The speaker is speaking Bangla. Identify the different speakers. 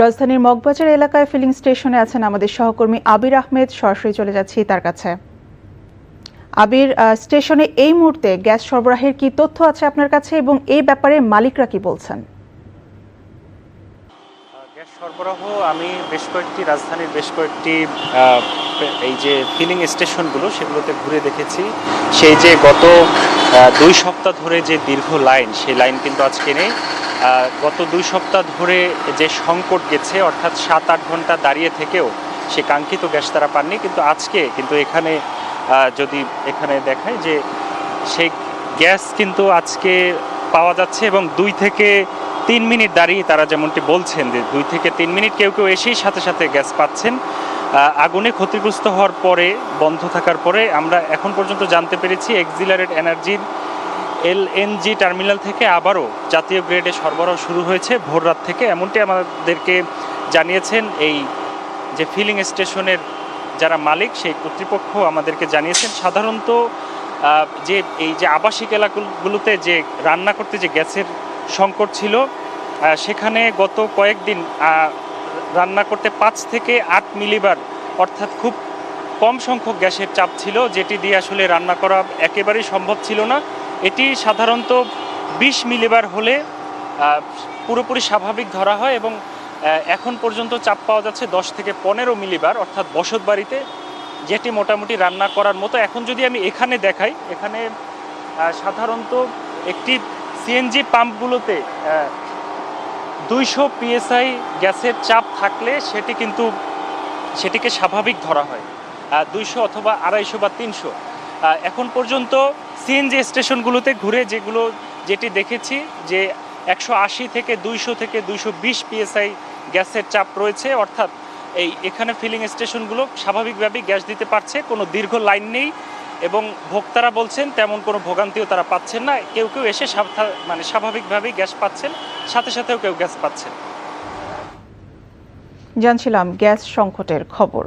Speaker 1: রাজধানীর মগবাজার এলাকায় ফিলিং স্টেশনে আছেন আমাদের সহকর্মী আবির আহমেদ। সরাসরি চলে যাচ্ছি তার কাছে। আবির, স্টেশনে এই মুহূর্তে গ্যাস সরবরাহের কি তথ্য আছে আপনার কাছে এবং এই ব্যাপারে মালিকরা কি বলছেন?
Speaker 2: গ্যাস সরবরাহ আমি রাজধানীর বেশ কয়েকটি এই যে ফিলিং স্টেশনগুলো সেগুলোতে ঘুরে দেখেছি। সেই যে গত 2 সপ্তাহ ধরে যে দীর্ঘ লাইন, সেই লাইন কিন্তু আজকে নেই। গত 2 সপ্তাহ ধরে যে সংকট গেছে, অর্থাৎ 7-8 ঘন্টা দাঁড়িয়ে থেকেও সে কাঙ্ক্ষিত গ্যাস তারা পাননি, কিন্তু আজকে কিন্তু এখানে যদি এখানে দেখায় যে সেই গ্যাস কিন্তু আজকে পাওয়া যাচ্ছে এবং 2 থেকে 3 মিনিট দাঁড়িয়ে তারা যেমনটি বলছেন যে 2 থেকে 3 মিনিট কেউ এসেই সাথে সাথে গ্যাস পাচ্ছেন। আগুনে ক্ষতিগ্রস্ত হওয়ার পরে, বন্ধ থাকার পরে আমরা এখন পর্যন্ত জানতে পেরেছি এক্সিলারেট এনার্জির এলএনজি টার্মিনাল থেকে আবারও জাতীয় গ্রেডে সরবরাহ শুরু হয়েছে ভোর রাত থেকে, এমনটি আমাদেরকে জানিয়েছেন এই যে ফিলিং স্টেশনের যারা মালিক সেই কর্তৃপক্ষ আমাদেরকে জানিয়েছেন। সাধারণত যে এই যে আবাসিক এলাকাগুলোতে যে রান্না করতে যে গ্যাসের সংকট ছিল, সেখানে গত কয়েকদিন রান্না করতে 5 থেকে 8 মিলিবার, অর্থাৎ খুব কম সংখ্যক গ্যাসের চাপ ছিল, যেটি দিয়ে আসলে রান্না করা একেবারেই সম্ভব ছিল না। এটি সাধারণত 20 মিলিবার হলে পুরোপুরি স্বাভাবিক ধরা হয় এবং এখন পর্যন্ত চাপ পাওয়া যাচ্ছে 10 থেকে 15 মিলিবার, অর্থাৎ বসত বাড়িতে, যেটি মোটামুটি রান্না করার মতো। এখন যদি আমি এখানে দেখাই, এখানে সাধারণত একটি সিএনজি পাম্পগুলোতে 200 পিএসআই গ্যাসের চাপ থাকলে সেটিকে স্বাভাবিক ধরা হয়। 200 অথবা 250 বা 300। এখন পর্যন্ত সিএনজি স্টেশনগুলোতে ঘুরে যেটি দেখেছি যে 180 থেকে 200 থেকে 220 পিএসআই গ্যাসের চাপ রয়েছে, অর্থাৎ এখানে ফিলিং স্টেশনগুলো স্বাভাবিকভাবেই গ্যাস দিতে পারছে, কোনো দীর্ঘ লাইন নেই এবং ভোক্তারা বলছেন তেমন কোনো ভোগান্তিও তারা পাচ্ছেন না। কেউ এসে স্বাভাবিকভাবেই গ্যাস পাচ্ছেন, সাথে সাথেও কেউ গ্যাস পাচ্ছেন।
Speaker 1: জানছিলাম গ্যাস সংকটের খবর।